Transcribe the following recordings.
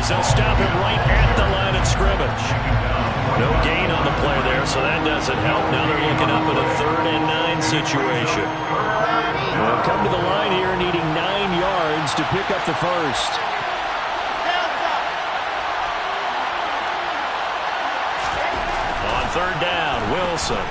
as they'll stop him right at the line of scrimmage. No gain on the play there, so that doesn't help. Now they're looking up at a 3rd and 9 situation. They'll come to the line here needing 9 yards to pick up the first. On 3rd down, Wilson.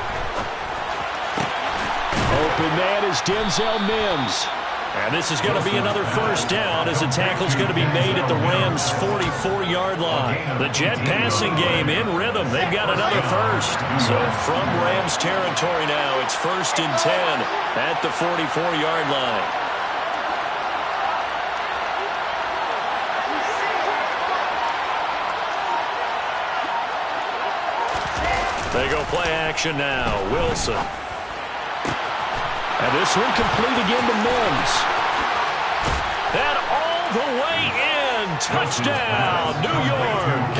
Open man is Denzel Mims. And this is going to be another first down as the tackle's going to be made at the Rams' 44-yard line. The Jet passing game in rhythm. They've got another first. So from Rams territory now, it's 1st and 10 at the 44-yard line. They go play action now. Wilson. And this one complete again to Mims. And all the way in. Touchdown, New York.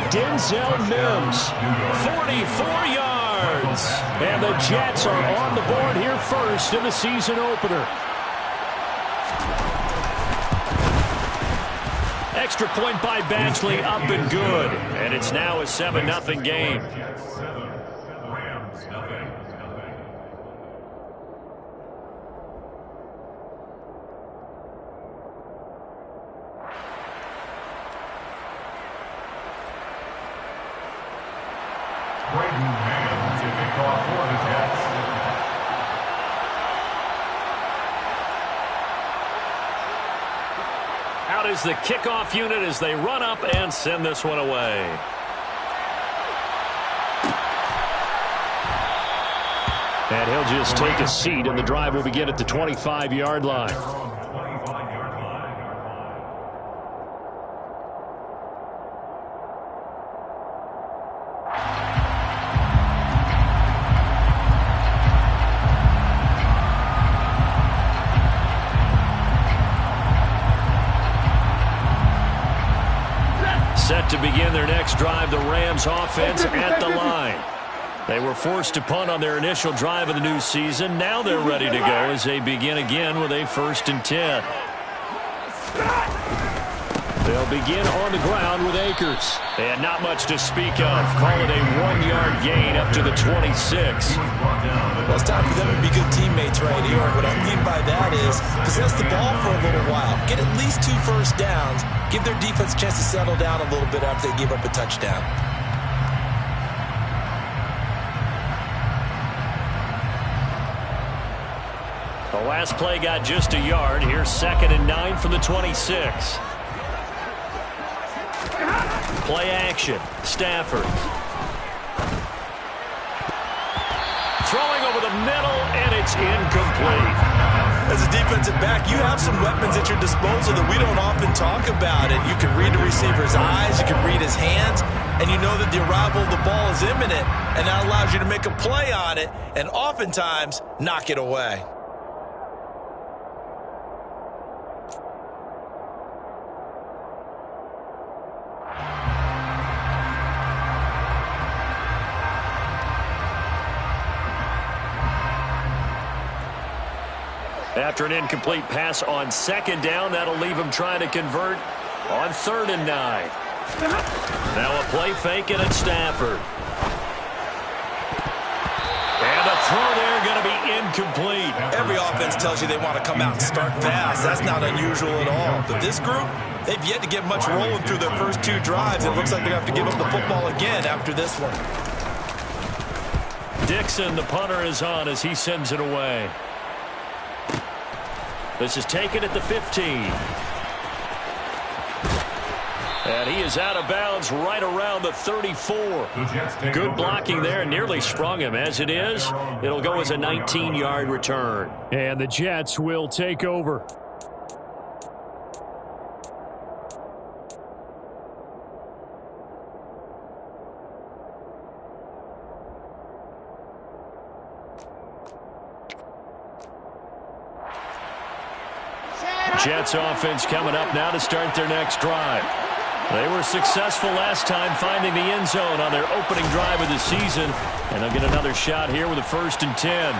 Denzel Mims, 44 yards. And the Jets are on the board here first in the season opener. Extra point by Batchley, up and good. And it's now a 7-0 game. Out is the kickoff unit as they run up and send this one away. And he'll just take a seat, and the drive will begin at the 25-yard line. Set to begin their next drive, the Rams offense at the line. They were forced to punt on their initial drive of the new season. Now they're ready to go as they begin again with a 1st and 10. They'll begin on the ground with Akers. And not much to speak of. Call it a 1-yard gain up to the 26. Well, it's time for them to be good teammates right here. What I mean by that is possess the ball for a little while. Get at least 2 first downs. Give their defense a chance to settle down a little bit after they give up a touchdown. The last play got just a yard. Here's 2nd and 9 from the 26. Play action. Stafford. Throwing over the middle, and it's incomplete. As a defensive back, you have some weapons at your disposal that we don't often talk about. And you can read the receiver's eyes, you can read his hands, and you know that the arrival of the ball is imminent, and that allows you to make a play on it and oftentimes knock it away. After an incomplete pass on 2nd down, that'll leave him trying to convert on 3rd and 9. Now a play fake, and it's Stafford. And a throw there going to be incomplete. Every offense tells you they want to come out and start fast. That's not unusual at all. But this group, they've yet to get much rolling through their first 2 drives. It looks like they're going to have to give up the football again after this one. Dixon, the punter, is on as he sends it away. This is taken at the 15. And he is out of bounds right around the 34. Good blocking there. Nearly sprung him. As it is, it'll go as a 19-yard return. And the Jets will take over. Jets offense coming up now to start their next drive. They were successful last time finding the end zone on their opening drive of the season, and they'll get another shot here with a 1st and 10.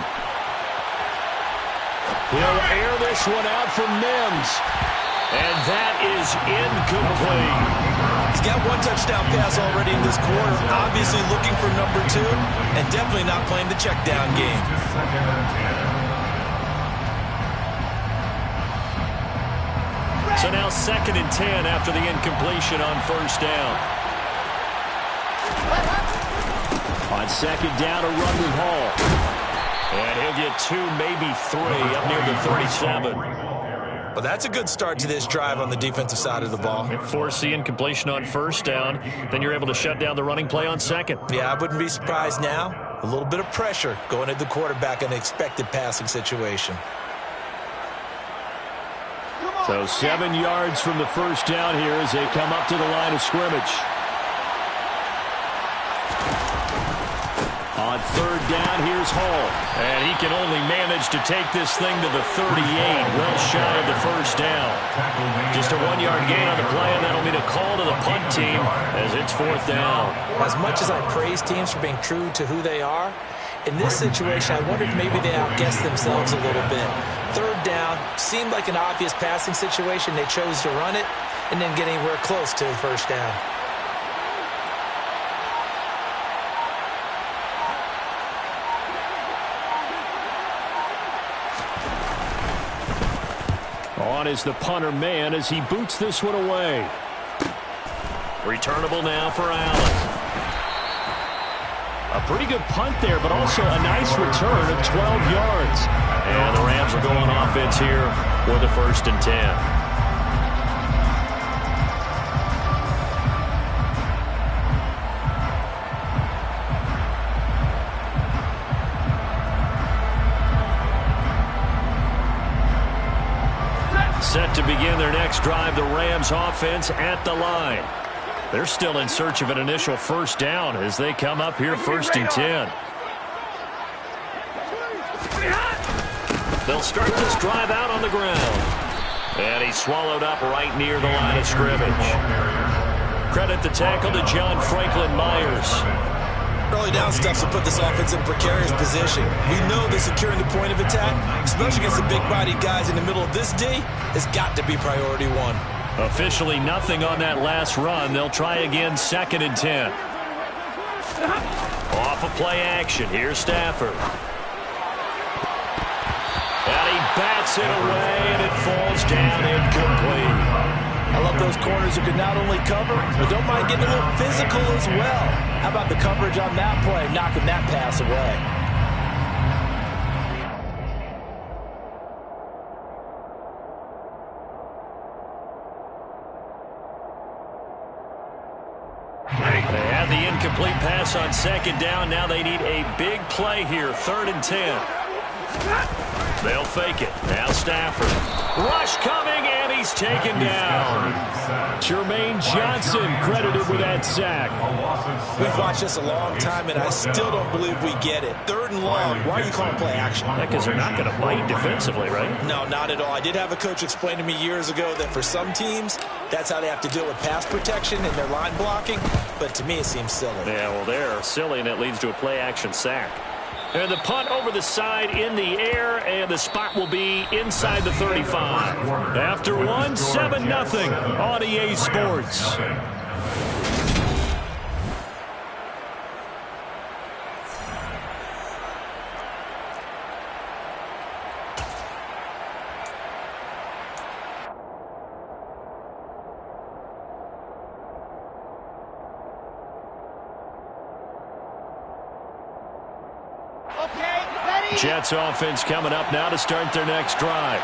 He'll air this one out for Mims. And that is incomplete. He's got one touchdown pass already in this quarter, obviously looking for number 2, and definitely not playing the check down game. So now 2nd and 10 after the incompletion on first down. On 2nd down, a run with Hall. And he'll get 2, maybe 3 up near the 37. Well, that's a good start to this drive on the defensive side of the ball. Force the incompletion on first down. Then you're able to shut down the running play on 2nd. Yeah, I wouldn't be surprised now. A little bit of pressure going at the quarterback in an expected passing situation. So 7 yards from the first down here as they come up to the line of scrimmage. On 3rd down, here's Hall. And he can only manage to take this thing to the 38, well shy of the first down. Just a 1-yard gain on the play, and that'll mean a call to the punt team as it's 4th down. As much as I praise teams for being true to who they are, in this situation, I wonder if maybe they outguessed themselves a little bit. 3rd down, seemed like an obvious passing situation. They chose to run it and didn't get anywhere close to the first down. On is the punter man as he boots this one away. Returnable now for Allen. A pretty good punt there, but also a nice return of 12 yards. And the Rams are going offense here for the 1st and 10. Set to begin their next drive, the Rams offense at the line. They're still in search of an initial first down as they come up here 1st and 10. They'll start this drive out on the ground. And he's swallowed up right near the line of scrimmage. Credit the tackle to John Franklin Myers. Early down stuff to put this offense in a precarious position. We know that securing the point of attack, especially against the big-bodied guys in the middle of this D, has got to be priority 1. Officially nothing on that last run. They'll try again 2nd and 10. Off of play action. Here's Stafford. And he bats it away, and it falls down incomplete. I love those corners who can not only cover, but don't mind getting a little physical as well. How about the coverage on that play, knocking that pass away? They had the incomplete pass on 2nd down. Now they need a big play here, 3rd and 10. They'll fake it. Now Stafford. Rush coming, and he's taken down. Jermaine Johnson credited with that sack. We've watched this a long time, and I still don't believe we get it. 3rd and long. Why are you calling play action? Because they're not going to bite defensively, right? No, not at all. I did have a coach explain to me years ago that for some teams, that's how they have to deal with pass protection and their line blocking. But to me, it seems silly. Yeah, well, they're silly, and it leads to a play action sack. And the punt over the side in the air, and the spot will be inside the 35. After 1, 7-0 on EA Sports. Jets offense coming up now to start their next drive.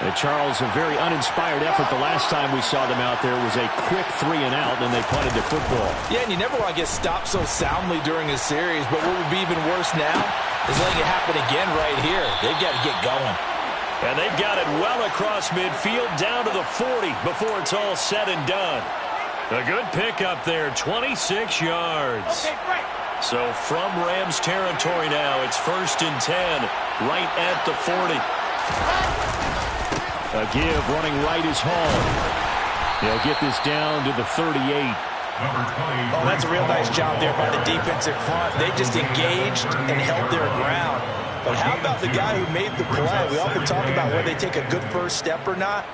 And Charles, a very uninspired effort the last time we saw them out there was a quick 3 and out, and they punted the football. Yeah, and you never want to get stopped so soundly during a series, but what would be even worse now is letting it happen again right here. They've got to get going. And they've got it well across midfield down to the 40 before it's all said and done. A good pickup there, 26 yards. So from Rams territory now, it's 1st and 10, right at the 40. A give running right is Hall. They'll get this down to the 38. Oh, that's a real nice job there by the defensive front. They just engaged and held their ground. But how about the guy who made the play? We often talk about whether they take a good first step or not.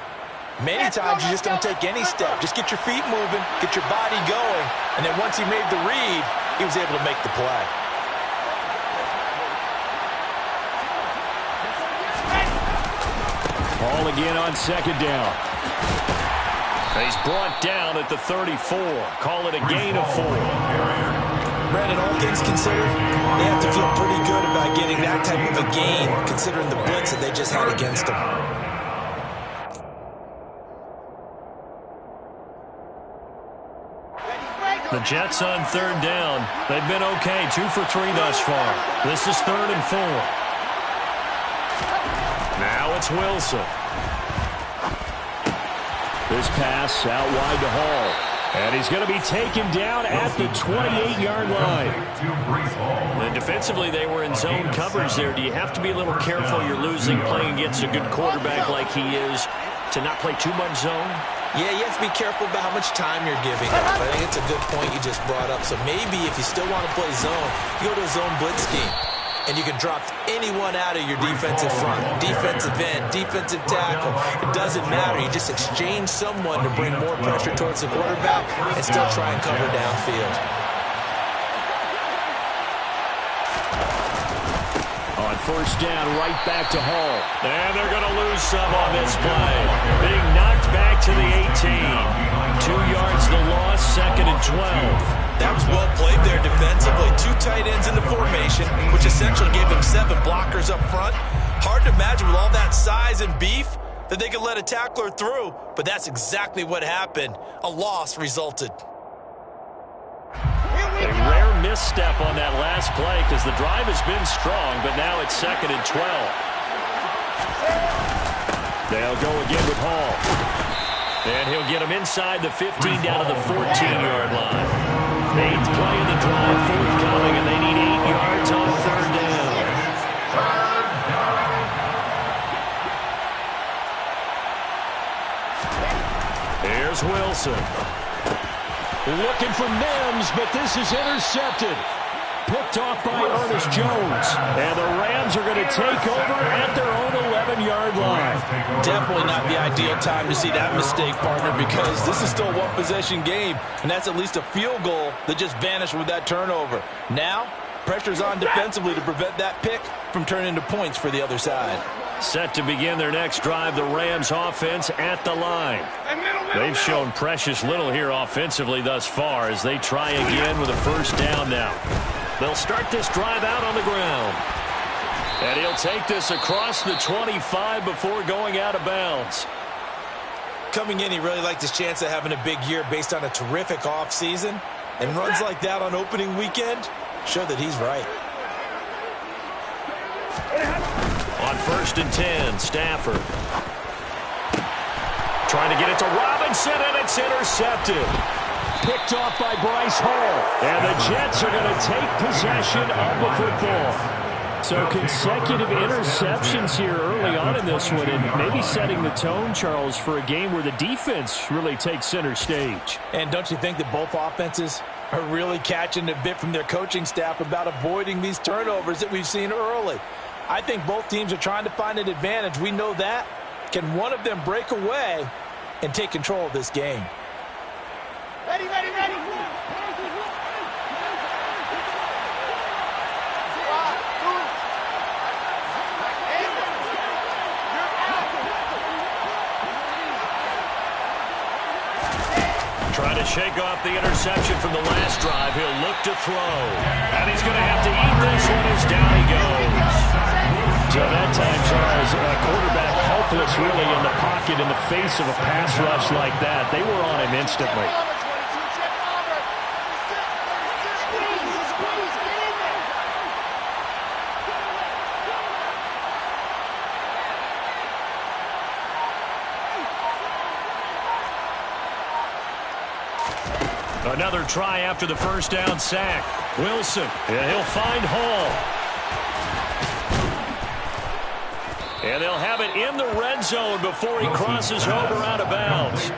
Many times you just don't take any step. Just get your feet moving, get your body going, and then once he made the read, he was able to make the play. Ball again on second down. He's brought down at the 34. Call it a gain of 4. Brandon, all things considered, they have to feel pretty good about getting that type of a gain, considering the blitz that they just had against them. The Jets on third down. They've been okay, 2 for 3 thus far. This is 3rd and 4. Now it's Wilson. This pass out wide to Hall. And he's going to be taken down at the 28-yard line. And defensively, they were in zone coverage there. Do you have to be a little careful you're losing playing against a good quarterback like he is to not play too much zone? Yeah, you have to be careful about how much time you're giving up. I think it's a good point you just brought up. So maybe if you still want to play zone, you go to a zone blitz scheme. And you can drop anyone out of your defensive front, defensive end, defensive tackle. It doesn't matter. You just exchange someone to bring more pressure towards the quarterback and still try and cover downfield. On first down, right back to Hall. And they're going to lose some on this play. Being knocked back to the 18. 2 yards the loss, 2nd and 12. That was well played there defensively. 2 tight ends in the formation, which essentially gave them 7 blockers up front. Hard to imagine with all that size and beef that they could let a tackler through, but that's exactly what happened. A loss resulted. A rare misstep on that last play because the drive has been strong, but now it's 2nd and 12. They'll go again with Hall. And he'll get him inside the 15 down to the 14-yard line. 8th play of the drive forthcoming, and they need 8 yards on 3rd down. Here's Wilson. Looking for Mims, but this is intercepted. Picked off by Ernest Jones. And the Rams are going to take over at their own 11-yard line. Definitely not the ideal time to see that mistake, partner, because this is still a one-possession game, and that's at least a field goal that just vanished with that turnover. Now, pressure's on defensively to prevent that pick from turning into points for the other side. Set to begin their next drive, the Rams offense at the line. They've shown precious little here offensively thus far as they try again with a first down now. They'll start this drive out on the ground. And he'll take this across the 25 before going out of bounds. Coming in, he really liked his chance of having a big year based on a terrific offseason. And runs like that on opening weekend show that he's right. On 1st and 10, Stafford. Trying to get it to Robinson, and it's intercepted. Picked off by Bryce Hall. And the Jets are going to take possession of the football. So consecutive interceptions here early on in this one, and maybe setting the tone, Charles, for a game where the defense really takes center stage. And don't you think that both offenses are really catching a bit from their coaching staff about avoiding these turnovers that we've seen early? I think both teams are trying to find an advantage. We know that. Can one of them break away and take control of this game? Ready, ready, ready. Trying to shake off the interception from the last drive. He'll look to throw. And he's going to have to eat this one as down he goes. So that time, Charles, a quarterback helpless really in the pocket in the face of a pass rush like that. They were on him instantly. Another try after the first down sack. Wilson, and he'll find Hall. And they'll have it in the red zone before he crosses over out of bounds.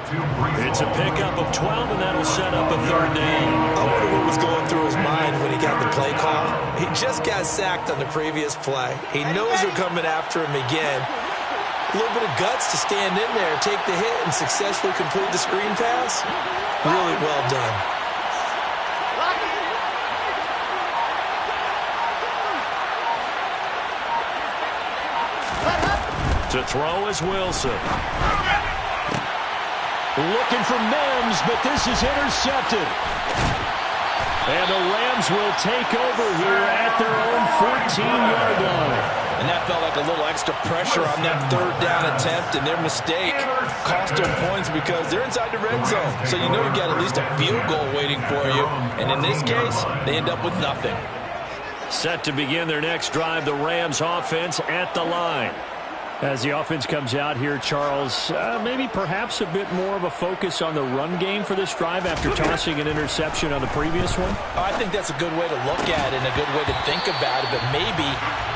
It's a pickup of 12, and that'll set up a 3rd down. I wonder what was going through his mind when he got the play call. He just got sacked on the previous play. He knows they're coming after him again. A little bit of guts to stand in there, take the hit, and successfully complete the screen pass. Really well done. To throw is Wilson. Looking for Mims, but this is intercepted. And the Rams will take over here at their own 14-yard line. And that felt like a little extra pressure on that third down attempt, and their mistake cost them points because they're inside the red zone. So you know you've got at least a field goal waiting for you. And in this case, they end up with nothing. Set to begin their next drive, the Rams offense at the line. As the offense comes out here, Charles, maybe perhaps a bit more of a focus on the run game for this drive after tossing an interception on the previous one? I think that's a good way to look at it and a good way to think about it, but maybe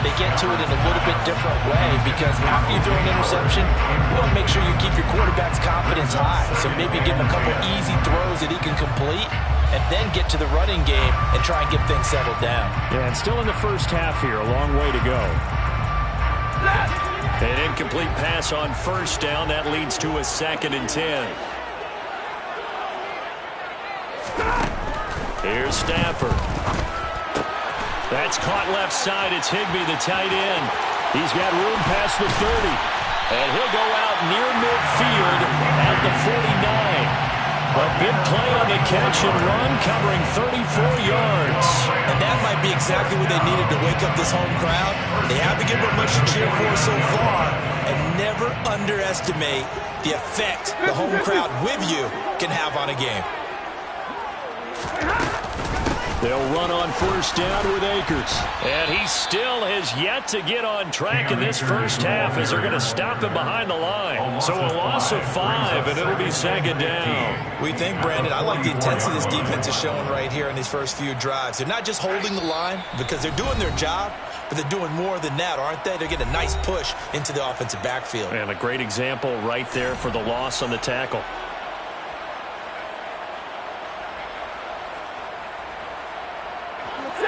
they get to it in a little bit different way because after you throw an interception, you want to make sure you keep your quarterback's confidence high. So maybe give him a couple easy throws that he can complete and then get to the running game and try and get things settled down. Yeah, and still in the first half here, a long way to go. An incomplete pass on first down. That leads to a 2nd and 10. Here's Stafford. That's caught left side. It's Higbee, the tight end. He's got room past the 30. And he'll go out near midfield at the 49. A big play on the catch and run, covering 34 yards. And that might be exactly what they needed to wake up this home crowd. They have to give them much to cheer for so far, and never underestimate the effect the home crowd with you can have on a game. They'll run on first down with Akers. And he still has yet to get on track in this first half as they're going to stop him behind the line. So a loss of 5, and it'll be 2nd down. We think, Brandon, I like the intensity this defense is showing right here in these first few drives. They're not just holding the line because they're doing their job, but they're doing more than that, aren't they? They're getting a nice push into the offensive backfield. And a great example right there for the loss on the tackle.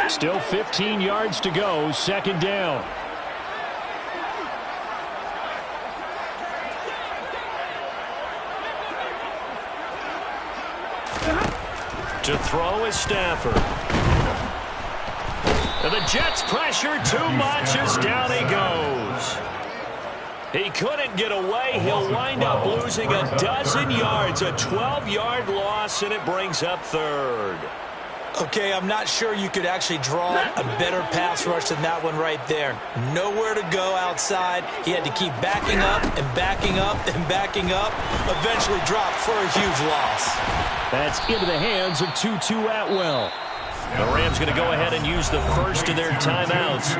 Still 15 yards to go, 2nd down. To throw is Stafford. And the Jets pressure too much as down he goes. He couldn't get away. He'll wind up losing a dozen yards, a 12-yard loss, and it brings up 3rd. Okay, I'm not sure you could actually draw a better pass rush than that one right there. Nowhere to go outside. He had to keep backing up and backing up and backing up. Eventually dropped for a huge loss. That's into the hands of Tutu Atwell. The Rams going to go ahead and use the first of their timeouts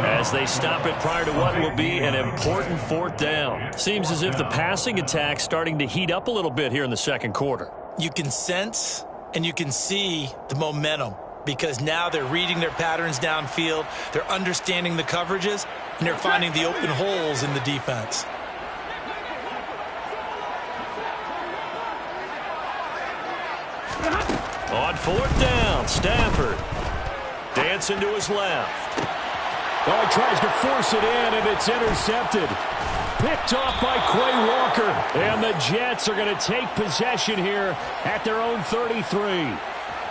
as they stop it prior to what will be an important 4th down. Seems as if the passing attack's starting to heat up a little bit here in the second quarter. You can sense and you can see the momentum because now they're reading their patterns downfield, they're understanding the coverages, and they're finding the open holes in the defense. On 4th down, Stafford dancing to his left. Oh, he tries to force it in, and it's intercepted. Picked off by Quay Walker. And the Jets are going to take possession here at their own 33.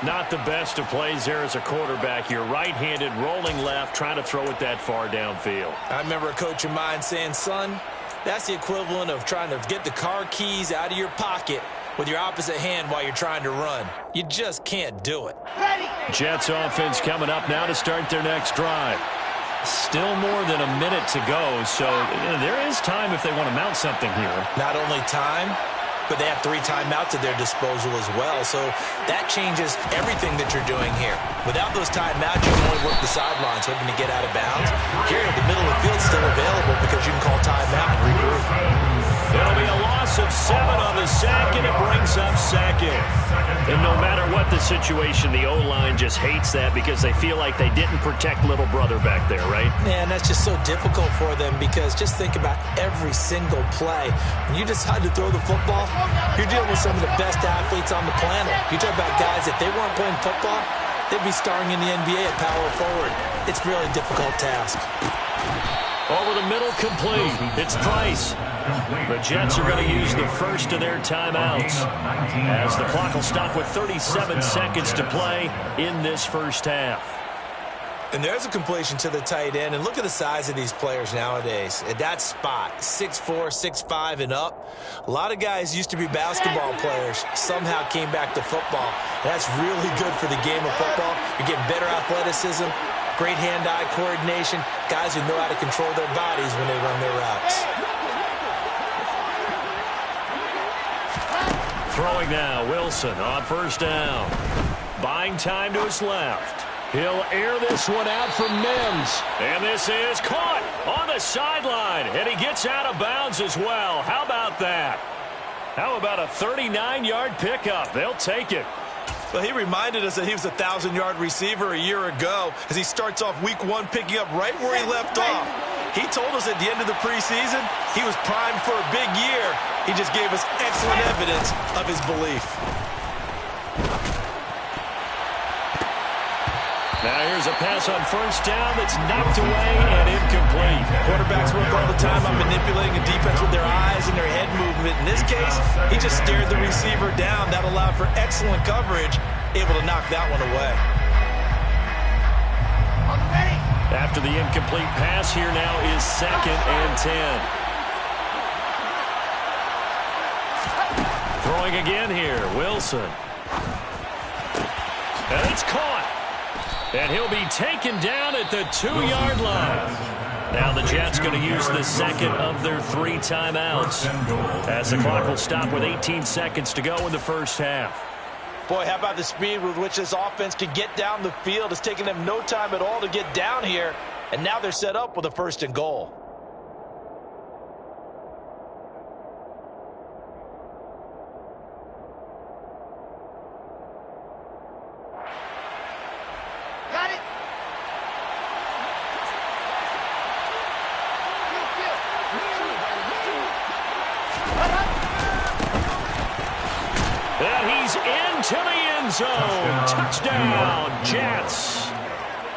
Not the best of plays there as a quarterback. You're right-handed, rolling left, trying to throw it that far downfield. I remember a coach of mine saying, son, that's the equivalent of trying to get the car keys out of your pocket with your opposite hand while you're trying to run. You just can't do it. Jets offense coming up now to start their next drive. Still more than a minute to go, so there is time if they want to mount something here. Not only time, but they have 3 timeouts at their disposal as well, so that changes everything that you're doing here. Without those timeouts, you can only work the sidelines, hoping to get out of bounds. Here, the middle of the field's still available because you can call timeout and regroup. It'll be a loss of 7 on the sack, and it brings up 2nd. And no matter what the situation, the O-line just hates that because they feel like they didn't protect little brother back there, right? Man, that's just so difficult for them because just think about every single play. When you decide to throw the football, you're dealing with some of the best athletes on the planet. You talk about guys, if they weren't playing football, they'd be starring in the NBA at power forward. It's a really difficult task. Over the middle, complete. It's Price. The Jets are going to use the first of their timeouts as the clock will stop with 37 seconds to play in this first half. And there's a completion to the tight end. And look at the size of these players nowadays. At that spot, 6'4", 6'5", and up. A lot of guys used to be basketball players, somehow came back to football. And that's really good for the game of football. You're getting better athleticism, great hand-eye coordination, guys who know how to control their bodies when they run their routes. Throwing now, Wilson on first down. Buying time to his left. He'll air this one out for Mims. And this is caught on the sideline. And he gets out of bounds as well. How about that? How about a 39-yard pickup? They'll take it. Well, he reminded us that he was a 1,000-yard receiver a year ago as he starts off week 1 picking up right where he left off. He told us at the end of the preseason he was primed for a big year. He just gave us excellent evidence of his belief. Now here's a pass on first down that's knocked away and incomplete. Quarterbacks work all the time on manipulating a defense with their eyes and their head movement. In this case, he just stared the receiver down. That allowed for excellent coverage, able to knock that one away. After the incomplete pass, here now is 2nd and 10. Throwing again here, Wilson. And it's caught. And he'll be taken down at the 2-yard line. Now the Jets going to use the second of their 3 timeouts as the clock will stop with 18 seconds to go in the first half. Boy, how about the speed with which this offense can get down the field? It's taken them no time at all to get down here, and now they're set up with a 1st and goal. To the end zone. Touchdown, Jets.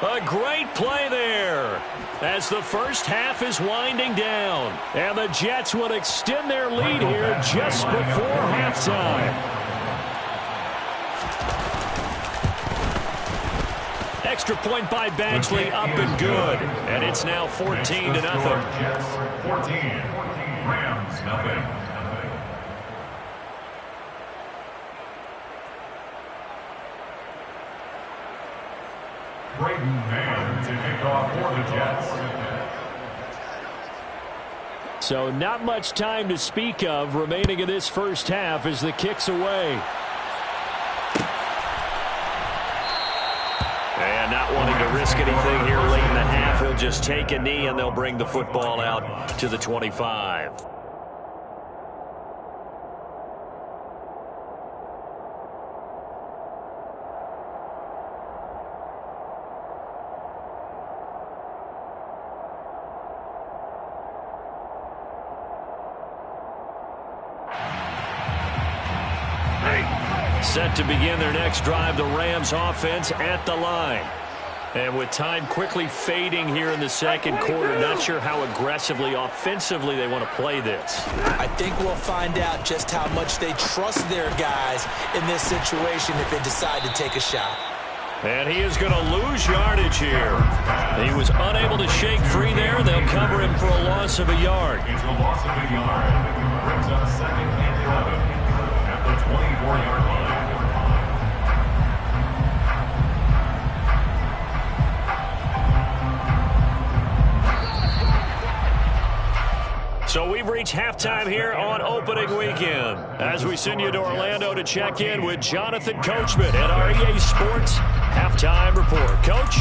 A great play there as the first half is winding down. And the Jets would extend their lead here just before halftime. Extra point by Badgley, up and good. And it's now 14-0. 14, Rams nothing. Brayden Man to kick off for the Jets. So not much time to speak of remaining in this first half as the kick's away. And not wanting to risk anything here late in the half, he'll just take a knee and they'll bring the football out to the 25. Set to begin their next drive, the Rams offense at the line. And with time quickly fading here in the second quarter, not sure how aggressively, offensively they want to play this. I think we'll find out just how much they trust their guys in this situation if they decide to take a shot. And he is going to lose yardage here. He was unable to shake free there. They'll cover him for a loss of a yard. It's a loss of a yard. Brings up 2nd and 11 at the 24-yard line. So we've reached halftime here on opening weekend as we send you to Orlando to check in with Jonathan Coachman at our EA Sports Halftime Report. Coach?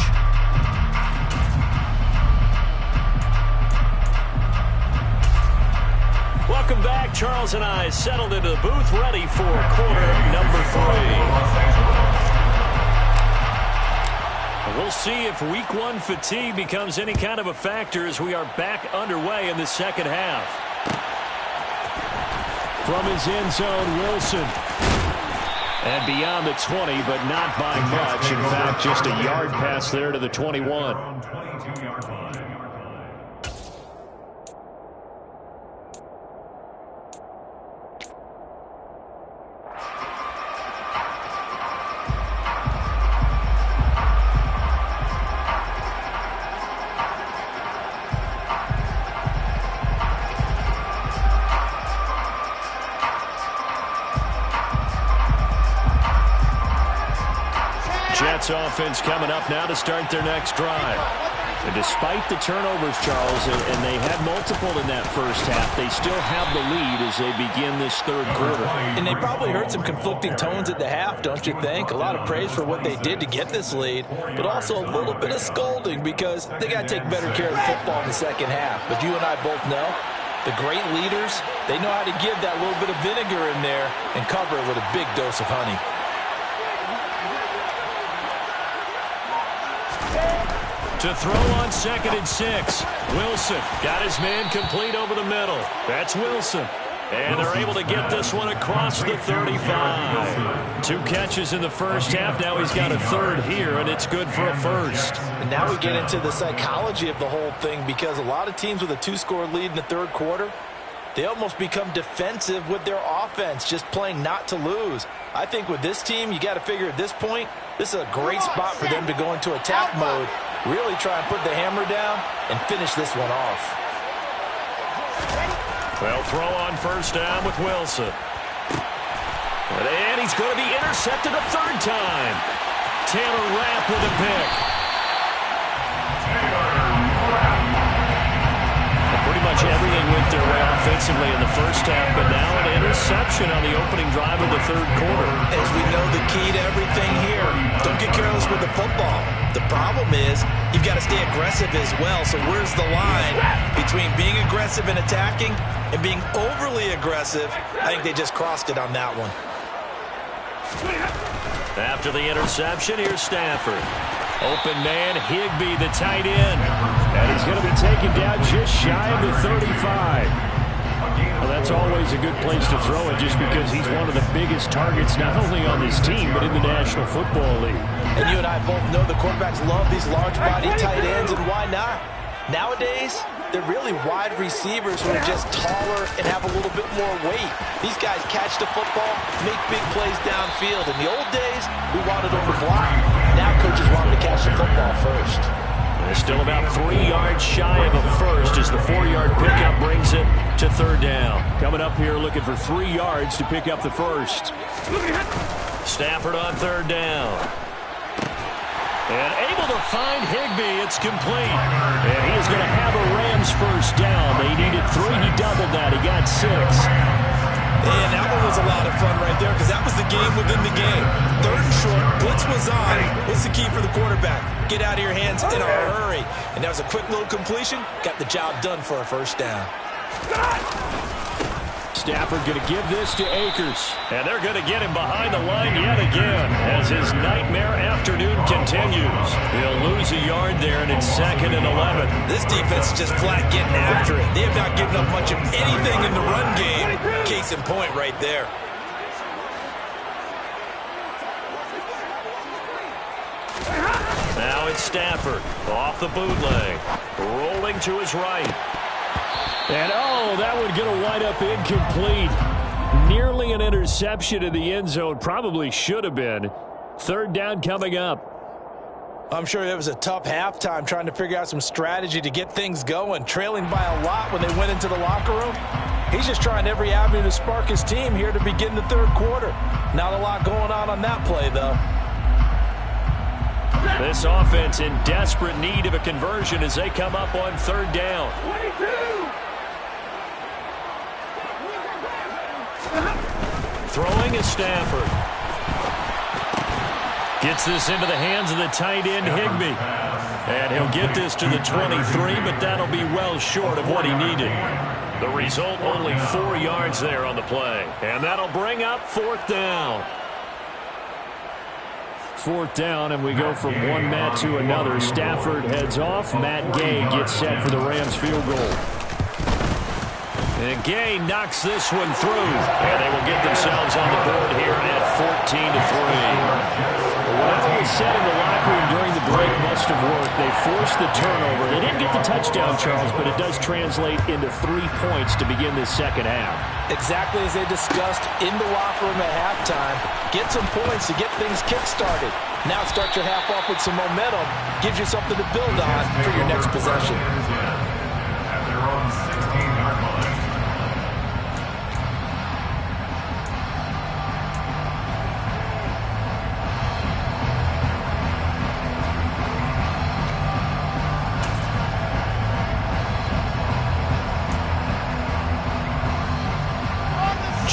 Welcome back. Charles and I settled into the booth ready for quarter number 3. We'll see if week 1 fatigue becomes any kind of a factor as we are back underway in the second half. From his end zone, Wilson. And beyond the 20, but not by much. In fact, just a yard pass there to the 21. Jets offense coming up now to start their next drive. And despite the turnovers, Charles, and they had multiple in that first half, they still have the lead as they begin this third quarter. And they probably heard some conflicting tones at the half, don't you think? A lot of praise for what they did to get this lead, but also a little bit of scolding because they got to take better care of the football in the second half. But you and I both know the great leaders, they know how to give that little bit of vinegar in there and cover it with a big dose of honey. To throw on 2nd and 6. Wilson got his man complete over the middle. That's Wilson. And they're able to get this one across the 35. 2 catches in the first half. Now he's got a third here, and it's good for a first. And now we get into the psychology of the whole thing because a lot of teams with a 2-score lead in the third quarter, they almost become defensive with their offense, just playing not to lose. I think with this team, you got to figure at this point, this is a great spot for them to go into attack mode, really try and put the hammer down and finish this one off. Well, throw on first down with Wilson. And he's going to be intercepted a third time. Taylor Rapp with a pick. Pretty much everything went their way offensively in the first half, but now an interception on the opening drive of the third quarter. As we know, the key to everything here, don't get careless with the football. The problem is you've got to stay aggressive as well. So where's the line between being aggressive and attacking and being overly aggressive? I think they just crossed it on that one. After the interception, here's Stafford. Open man, Higbee, the tight end. And he's going to be taken down just shy of the 35. Well, that's always a good place to throw it just because he's one of the biggest targets not only on this team but in the National Football League. And you and I both know the quarterbacks love these large-body tight ends, and why not? Nowadays, they're really wide receivers who are just taller and have a little bit more weight. These guys catch the football, make big plays downfield. In the old days, we wanted them to block. Now coaches want them to catch the football first. They're still about 3 yards shy of a first as the 4-yard pickup brings it to third down. Coming up here looking for 3 yards to pick up the first. Stafford on third down. And able to find Higbee. It's complete. And he is going to have a Rams first down. They needed 3. He doubled that. He got 6. And that one was a lot of fun right there because that was the game within the game. Third and short, blitz was on. What's the key for the quarterback? Get out of your hands in a hurry. And that was a quick little completion. Got the job done for a first down. Stafford going to give this to Akers. And they're going to get him behind the line yet again as his nightmare afternoon continues. He'll lose a yard there, and it's 2nd and 11. This defense is just flat getting after it. They have not given up much of anything in the run game. Case in point right there. Now it's Stafford off the bootleg. Rolling to his right. And, oh, that one going to wind up incomplete. Nearly an interception in the end zone. Probably should have been. Third down coming up. I'm sure it was a tough halftime trying to figure out some strategy to get things going. Trailing by a lot when they went into the locker room. He's just trying every avenue to spark his team here to begin the third quarter. Not a lot going on that play, though. This offense in desperate need of a conversion as they come up on third down. 22! Throwing is Stafford. Gets this into the hands of the tight end, Higbee. And he'll get this to the 23, but that'll be well short of what he needed. The result, only 4 yards there on the play. And that'll bring up fourth down. Fourth down, and we go from one Matt to another. Stafford heads off. Matt Gay gets set for the Rams field goal. And Gay knocks this one through. And they will get themselves on the board here at 14-3. Whatever was said in the locker room during the break must have worked. They forced the turnover. They didn't get the touchdown, Charles, but it does translate into 3 points to begin this second half. Exactly as they discussed in the locker room at halftime. Get some points to get things kick-started. Now start your half off with some momentum. Gives you something to build on for your next possession. At their own 16-yard line.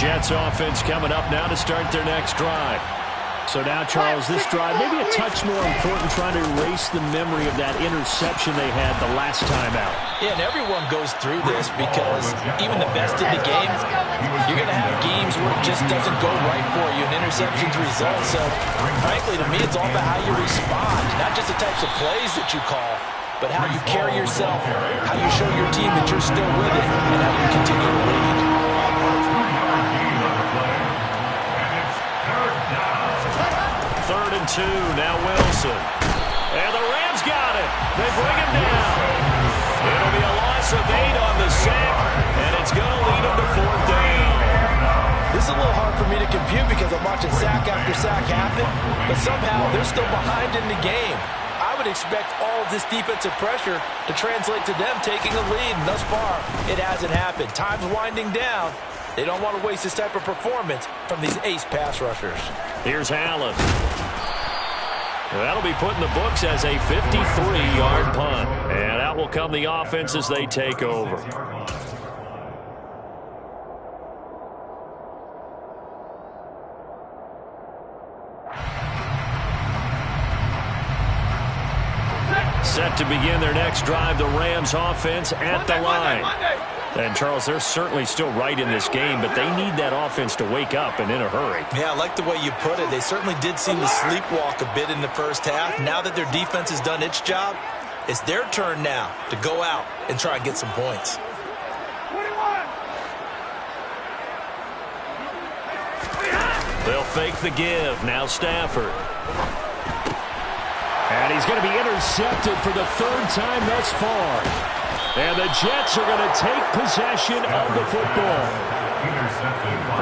Jets offense coming up now to start their next drive. So now, Charles, this drive maybe a touch more important, trying to erase the memory of that interception they had the last time out. Yeah, and everyone goes through this because even the best in the game, you're going to have games where it just doesn't go right for you, and interceptions result. So, frankly, to me, it's all about how you respond, not just the types of plays that you call, but how you carry yourself, how you show your team that you're still with it, and how you continue to lead. Third and 2, now Wilson. And the Rams got it. They bring him down. It'll be a loss of 8 on the sack, and it's going to lead them to 4th down. This is a little hard for me to compute because I'm watching sack after sack happen, but somehow they're still behind in the game. I would expect all of this defensive pressure to translate to them taking a lead, and thus far, it hasn't happened. Time's winding down. They don't want to waste this type of performance from these ace pass rushers. Here's Allen. That'll be put in the books as a 53-yard punt. And out will come the offense as they take over. Set to begin their next drive, the Rams offense at the line. And, Charles, they're certainly still right in this game, but they need that offense to wake up and in a hurry. Yeah, I like the way you put it. They certainly did seem to sleepwalk a bit in the first half. Now that their defense has done its job, it's their turn now to go out and try and get some points. They'll fake the give. Now Stafford. And he's going to be intercepted for the 3rd time thus far. And the Jets are going to take possession of the football.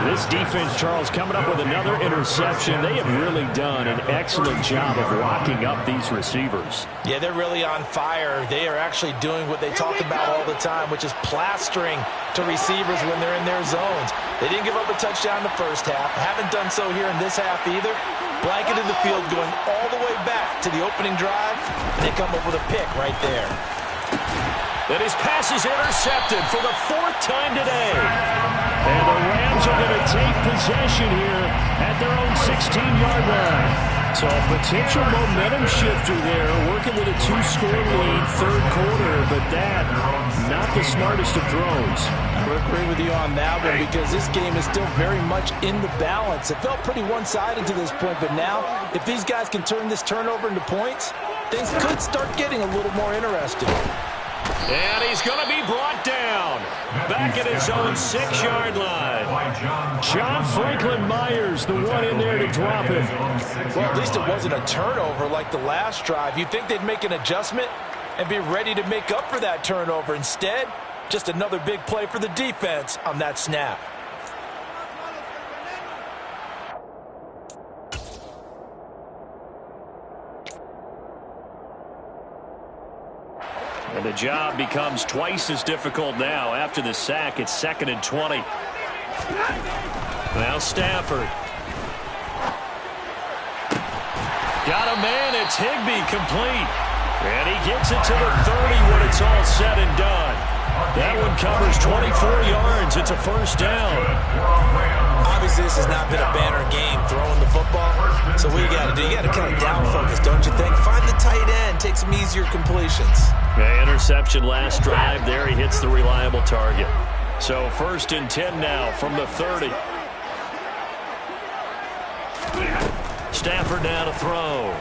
This defense, Charles, coming up with another interception. They have really done an excellent job of locking up these receivers. Yeah, they're really on fire. They are actually doing what they talk about all the time, which is plastering to receivers when they're in their zones. They didn't give up a touchdown in the first half. Haven't done so here in this half either. Blanketed the field going all the way back to the opening drive, and they come up with a pick right there. And his pass is intercepted for the 4th time today. And the Rams are going to take possession here at their own 16-yard line. So a potential momentum shifter there, working with a 2-score lead, 3rd quarter, but that, not the smartest of throws. I would agree with you on that one because this game is still very much in the balance. It felt pretty one-sided to this point, but now, if these guys can turn this turnover into points, things could start getting a little more interesting. And he's going to be brought down back at his own 6-yard line. John Franklin Myers, the one in there to drop him. Well, at least it wasn't a turnover like the last drive. You'd think they'd make an adjustment and be ready to make up for that turnover. Instead, just another big play for the defense on that snap. And the job becomes twice as difficult now. After the sack, it's 2nd and 20. Now Stafford. Got a man. It's Higbee complete. And he gets it to the 30 when it's all said and done. That one covers 24 yards. It's a 1st down. Obviously, this has not been a banner game throwing the football. So what you got to do, you got to kind of down focus, don't you think? Find the tight end, take some easier completions. Yeah, interception last drive. There he hits the reliable target. So 1st and 10 now from the 30. Stafford now to throw.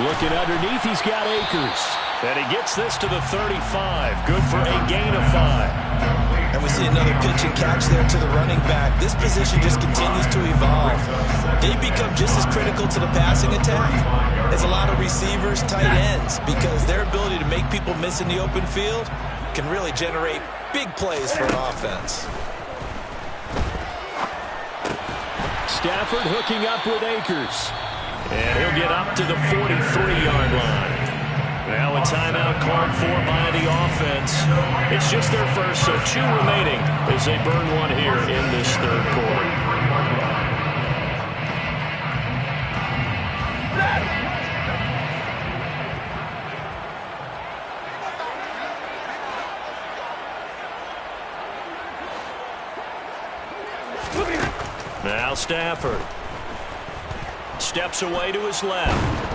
Looking underneath, he's got Akers. And he gets this to the 35. Good for a gain of 5. And we see another pitch and catch there to the running back. This position just continues to evolve. They become just as critical to the passing attack as a lot of receivers, tight ends, because their ability to make people miss in the open field can really generate big plays for an offense. Stafford hooking up with Akers. And he'll get up to the 43-yard line. Now a timeout called for by the offense. It's just their first, so 2 remaining as they burn one here in this 3rd quarter. Now Stafford steps away to his left.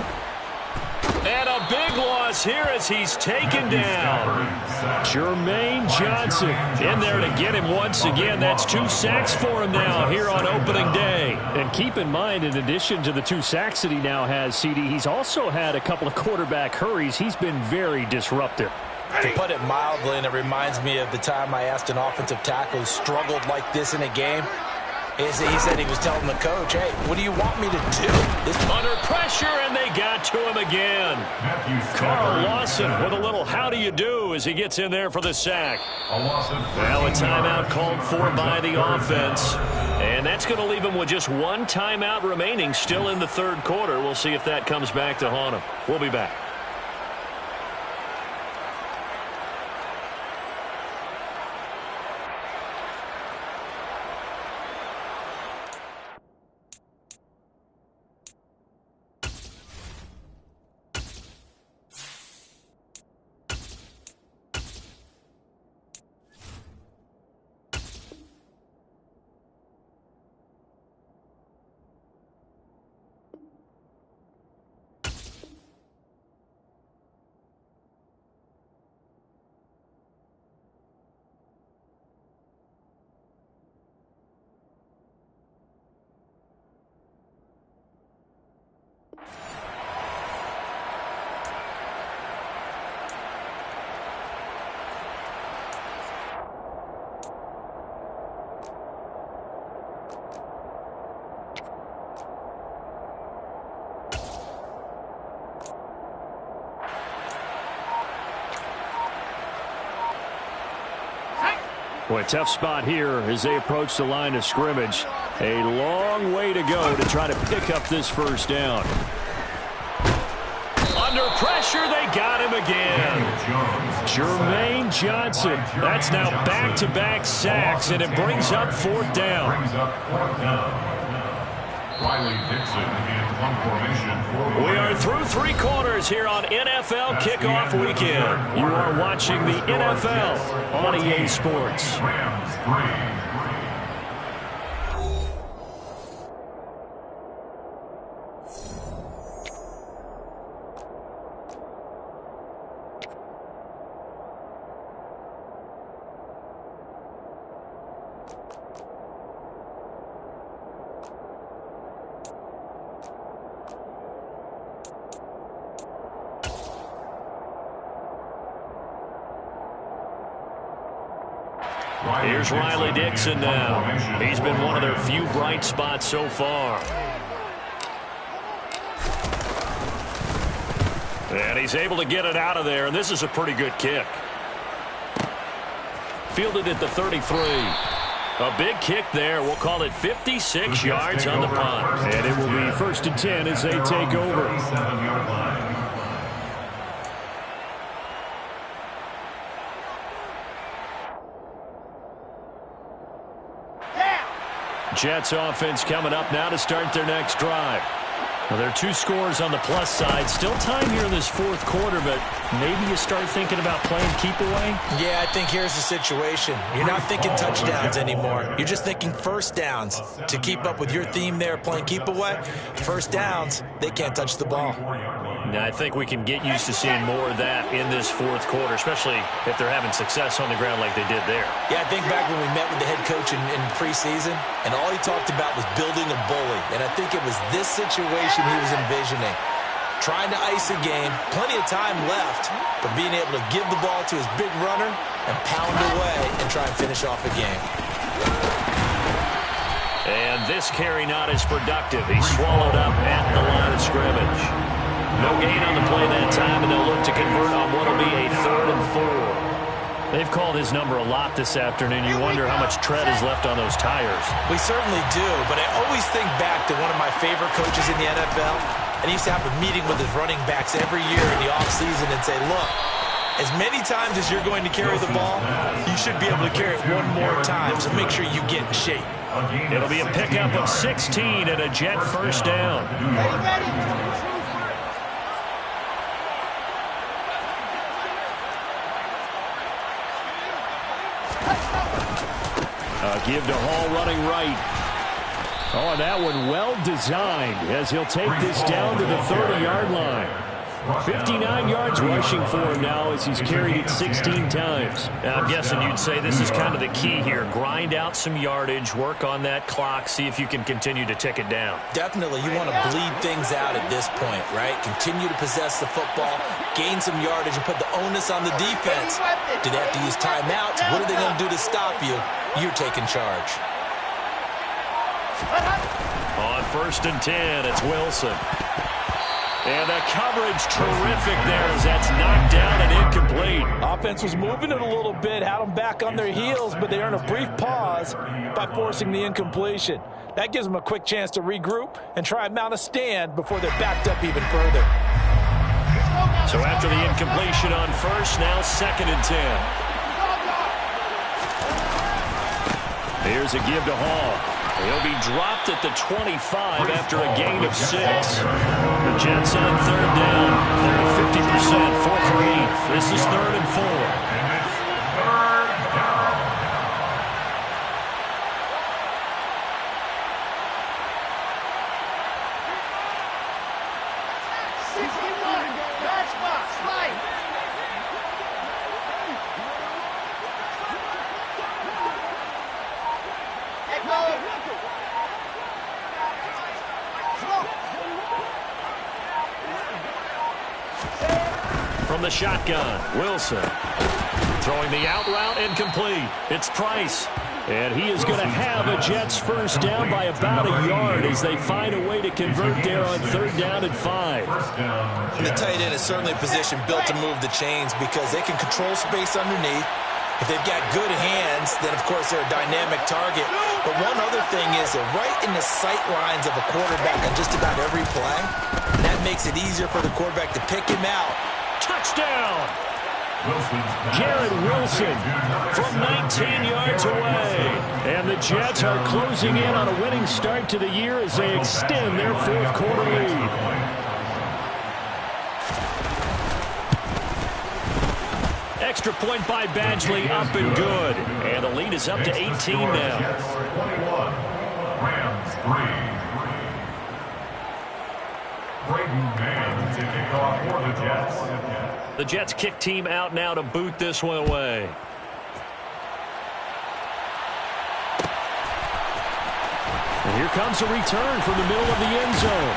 And a big loss here as he's taken down. Jermaine Johnson in there to get him once again. That's 2 sacks for him now here on opening day. And keep in mind, in addition to the 2 sacks that he now has, CD, he's also had a couple of quarterback hurries. He's been very disruptive. To put it mildly, and it reminds me of the time I asked an offensive tackle who struggled like this in a game, he said he was telling the coach, hey, what do you want me to do? Under pressure, and they got to him again. Carl Lawson with a little how do you do as he gets in there for the sack. Well, a timeout called for by the offense. And that's going to leave him with just 1 timeout remaining still in the third quarter. We'll see if that comes back to haunt him. We'll be back. Boy, tough spot here as they approach the line of scrimmage. A long way to go to try to pick up this first down. Under pressure, they got him again. Jermaine Johnson. That's now back-to-back sacks, and it brings up 4th down. We are through 3 quarters here on NFL Kickoff Weekend. You are watching the NFL on EA Sports. Here's Riley Dixon now. He's been one of their few bright spots so far. And he's able to get it out of there, and this is a pretty good kick. Fielded at the 33. A big kick there. We'll call it 56 yards on the punt. And it will be 1st and 10 as they take over. Jets offense coming up now to start their next drive. Well, there are 2 scores on the plus side. Still time here in this 4th quarter, but maybe you start thinking about playing keep away? Yeah, I think here's the situation. You're not thinking touchdowns anymore. You're just thinking first downs. To keep up with your theme there, playing keep away, first downs, they can't touch the ball. Now, I think we can get used to seeing more of that in this 4th quarter, especially if they're having success on the ground like they did there. Yeah, I think back when we met with the head coach in preseason, and all he talked about was building a bully. And I think it was this situation he was envisioning. Trying to ice a game, plenty of time left, but being able to give the ball to his big runner and pound away and try and finish off a game. And this carry not as productive. He's swallowed up at the line of scrimmage. No gain on the play that time, and they'll look to convert on what will be a 3rd and 4. They've called his number a lot this afternoon. You wonder how much tread is left on those tires. We certainly do, but I always think back to one of my favorite coaches in the NFL, and he used to have a meeting with his running backs every year in the offseason and say, look, as many times as you're going to carry the ball, you should be able to carry it 1 more time, so make sure you get in shape. It'll be a pickup of 16 and a Jet first down. Give to Hall running right. Oh, that one well designed as he'll take this down to the 30-yard line. 59 yards rushing for him now as he's carried it 16 times. I'm guessing you'd say this is kind of the key here. Grind out some yardage, work on that clock, see if you can continue to tick it down. Definitely, you want to bleed things out at this point, right? Continue to possess the football, gain some yardage, and put the onus on the defense. Do they have to use timeouts? What are they going to do to stop you? You're taking charge. On 1st and 10, it's Wilson. And the coverage terrific there as that's knocked down and incomplete. Offense was moving it a little bit, had them back on their heels, but they earned a brief pause by forcing the incompletion. That gives them a quick chance to regroup and try and mount a stand before they're backed up even further. So after the incompletion on 1st, now 2nd and 10. Here's a give to Hall. He'll be dropped at the 25 after a gain of 6. The Jets on 3rd down. They're at 50%, 4 for 8. This is 3rd and 4. And it's 3rd down. From the shotgun, Wilson. Throwing the out route incomplete. It's Price. And he is going to have a Jets first down by about a yard as they find a way to convert there on 3rd down and 5. And the tight end is certainly a position built to move the chains because they can control space underneath. If they've got good hands, then, of course, they're a dynamic target. But one other thing is they're right in the sight lines of a quarterback on just about every play. And that makes it easier for the quarterback to pick him out. Touchdown! Garrett Wilson from 19 yards away. And the Jets are closing in on a winning start to the year as they extend their 4th quarter lead. Extra point by Badgley, up and good. And the lead is up to 18 now. 21, Rams 3. Braden Mann to kick off for the Jets. The Jets kick team out now to boot this one away. And here comes a return from the middle of the end zone.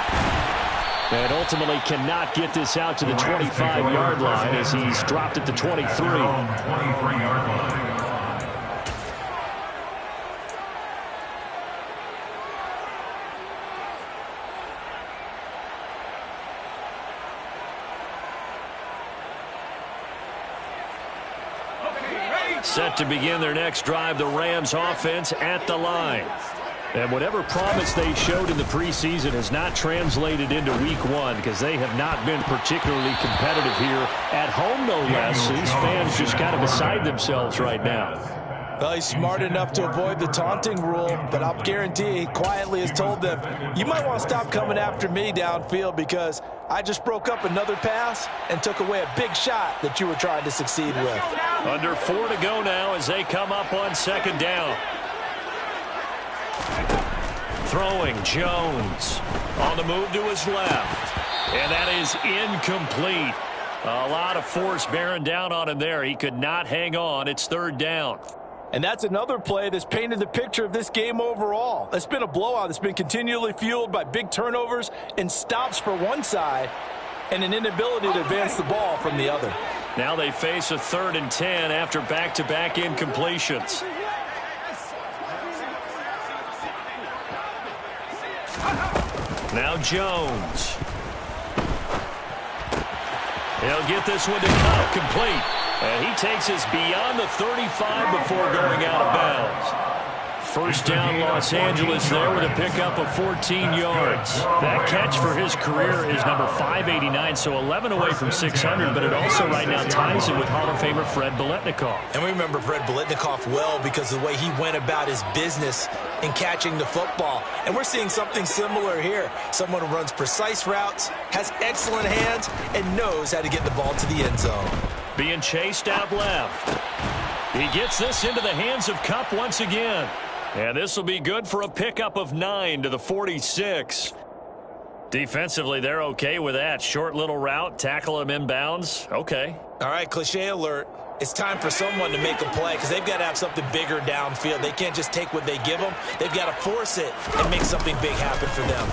And ultimately cannot get this out to the 25-yard line as he's dropped at the 23. 23-yard line. Set to begin their next drive, the Rams offense at the line. And whatever promise they showed in the preseason has not translated into week 1 because they have not been particularly competitive here at home, no less. These fans just kind of beside themselves right now. Well, he's smart enough to avoid the taunting rule, but I'll guarantee he quietly has told them, you might want to stop coming after me downfield because I just broke up another pass and took away a big shot that you were trying to succeed with. Under 4 to go now as they come up on 2nd down. Throwing Jones on the move to his left. And that is incomplete. A lot of force bearing down on him there. He could not hang on. It's 3rd down. And that's another play that's painted the picture of this game overall. It's been a blowout. It's been continually fueled by big turnovers and stops for one side and an inability to advance the ball from the other. Now they face a 3rd and 10 after back-to-back incompletions. Now Jones. He'll get this one to Cup complete. And he takes us beyond the 35 before going out of bounds. First down Los Angeles there with a pickup of 14 yards. That catch for his career is number 589, so 11 away from 600, but it also right now ties him with Hall of Famer Fred Biletnikoff. And we remember Fred Biletnikoff well because of the way he went about his business in catching the football. And we're seeing something similar here. Someone who runs precise routes, has excellent hands, and knows how to get the ball to the end zone. Being chased out left. He gets this into the hands of Cup once again. And this will be good for a pickup of 9 to the 46. Defensively, they're okay with that. Short little route, tackle him inbounds. Okay. All right, cliche alert. It's time for someone to make a play because they've got to have something bigger downfield. They can't just take what they give them. They've got to force it and make something big happen for them.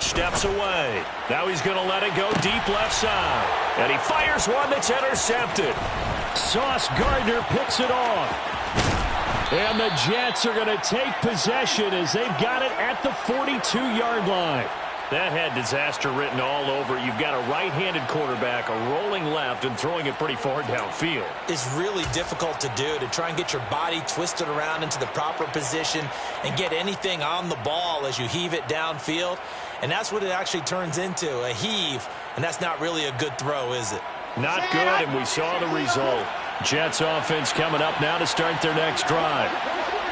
Steps away. Now he's going to let it go deep left side. And he fires one that's intercepted. Sauce Gardner picks it off. And the Jets are going to take possession as they've got it at the 42-yard line. That had disaster written all over. You've got a right-handed quarterback, a rolling left, and throwing it pretty far downfield. It's really difficult to do, to try and get your body twisted around into the proper position and get anything on the ball as you heave it downfield. And that's what it actually turns into, a heave. And that's not really a good throw, is it? Not good, and we saw the result. Jets offense coming up now to start their next drive.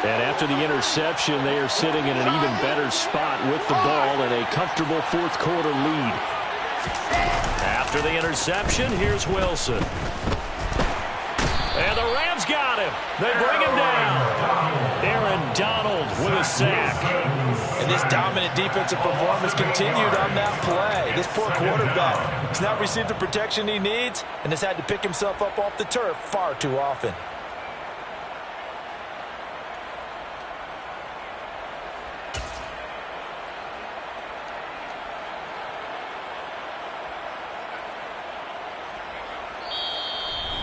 And after the interception, they are sitting in an even better spot with the ball and a comfortable fourth-quarter lead. After the interception, here's Wilson. And the Rams got him. They bring him down. Aaron Donald with a sack. And this dominant defensive performance continued on that play. This poor quarterback has not received the protection he needs and has had to pick himself up off the turf far too often.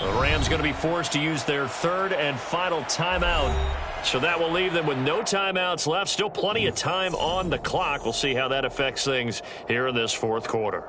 The Rams going to be forced to use their third and final timeout. So that will leave them with no timeouts left. Still plenty of time on the clock. We'll see how that affects things here in this fourth quarter.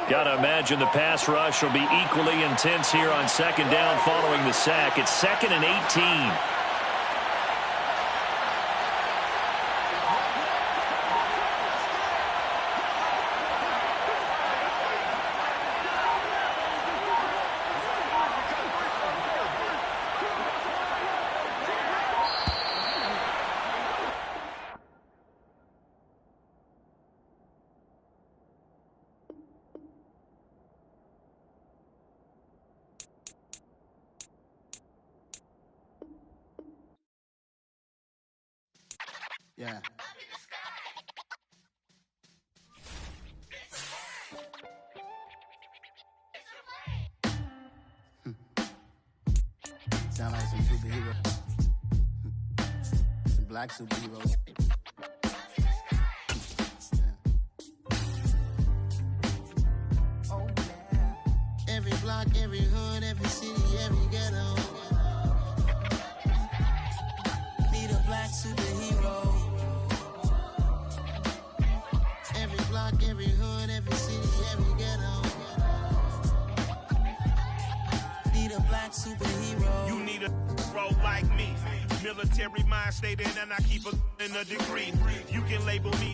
Got to imagine the pass rush will be equally intense here on second down following the sack. It's 2nd and 18. Yeah. Sound like some superheroes. Some black superheroes. Oh, yeah. Every block, every hood, every city, every ghetto. Need a black superhero. Every hood, every city, every ghetto. Need a black superhero. You need a role like me. Military mind state and I keep in a degree. You can label me.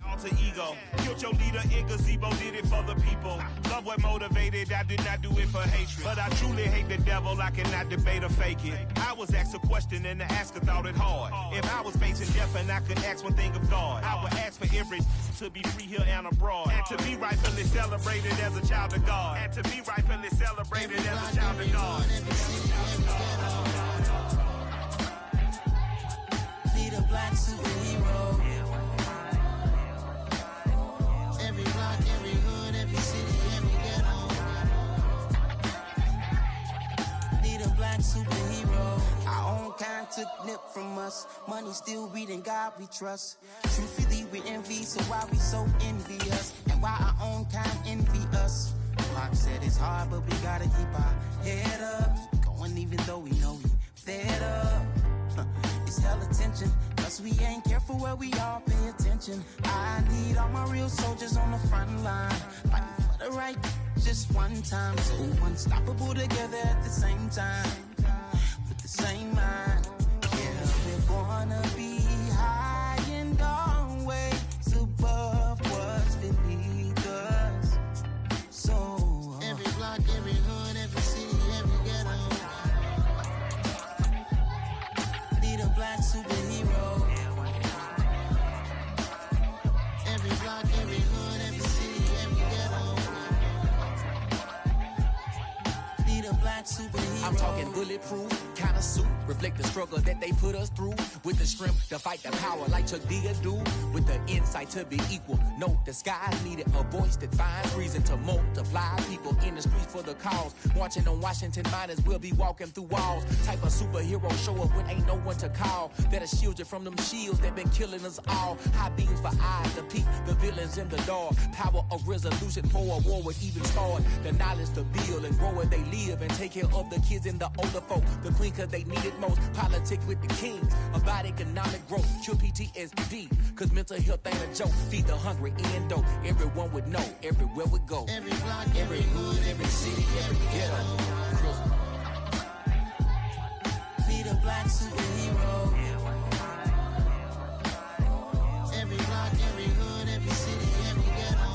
Alter ego, killed your leader in gazebo, did it for the people. Love what motivated, I did not do it for hatred. But I truly hate the devil, I cannot debate or fake it. I was asked a question and the asker thought it hard. If I was facing death and I could ask one thing of God, I would ask for every to be free here and abroad. And to be rightfully celebrated as a child of God. And to be rightfully celebrated as a child of God. Need a black superhero. Every block, every hood, every city, every ghetto. Need a black superhero. Our own kind took nip from us. Money still reading God we trust. Truthfully we envy, so why we so envious? And why our own kind envy us? Pac said it's hard, but we gotta keep our head up. Going even though we know we fed up. It's hella tension. Plus we ain't careful where we all pay attention. I need all my real soldiers on the front line, fighting for the right just one time. So unstoppable together at the same time, with the same mind. Yeah, we're gonna be high and always above what's beneath us. So every block, every hood, every city, every ghetto need a black superhero. Every block, every hood, every city, every ghetto need a black superhero. I'm talking bulletproof kind of suit, reflect the struggle that they put us through, with the strength to fight the power like Chuck D do, with the insight to be equal. No disguise needed, a voice that finds reason to multiply. People in the streets for the cause, marching on Washington miners will be walking through walls. Type of superhero show up when ain't no one to call, that'll shield you from them shields that been killing us all. High beams for eyes to peek the villains in the dark. Power of resolution for a war would even start. The knowledge to build and grow where they live, and take care of the kids and the older folk. The queen cause they need it most. Politics with the kings about economic growth. Cure PTSD cause mental health ain't a joke. Feed the hungry in dope. Everyone would know everywhere we go. Every block, every hood, every city, every ghetto need a black superhero. Every block, every hood, every city, every ghetto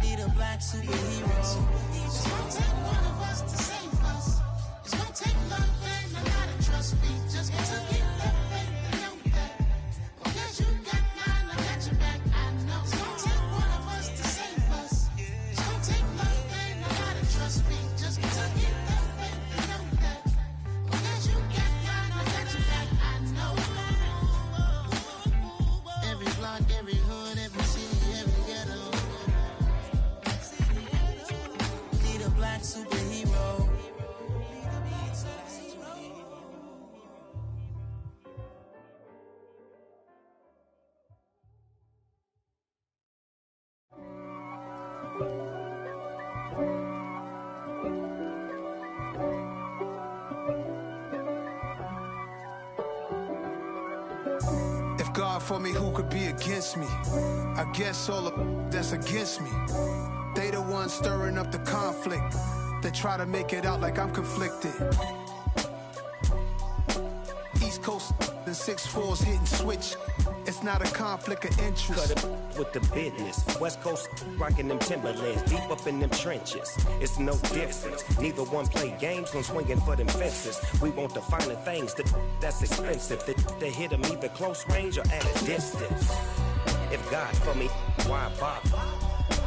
need a black superhero. It's gonna take one of us to save us. It's gonna take love and a lot of trust. We just gotta get that faith and know that. Because you got mine, I got your back, I know. It's gonna take one of us to save us. It's gonna take love and a lot of trust. We just gotta get that faith and know that. Because you got mine, I got your back, I know. Every block, every hood, every city, every ghetto need a black superhero. If God for me, who could be against me? I guess all the that's against me. They the ones stirring up the conflict. They try to make it out like I'm conflicted. East Coast and 6'4's hitting switch. It's not a conflict of interest. Cut it with the business. West Coast rocking them Timberlands, deep up in them trenches. It's no difference. Neither one play games when swinging for them fences. We want the finer things that's expensive. They hit them either close range or at a distance. If God for me, why bother?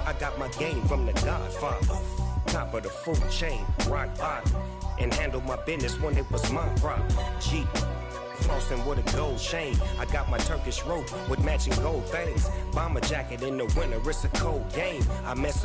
I got my game from the Godfather. Top of the food chain, rock bottom. And handle my business when it was my problem. Jeep. Flossing with a gold chain. I got my Turkish rope with matching gold things. Bomber jacket in the winter, it's a cold game. I mess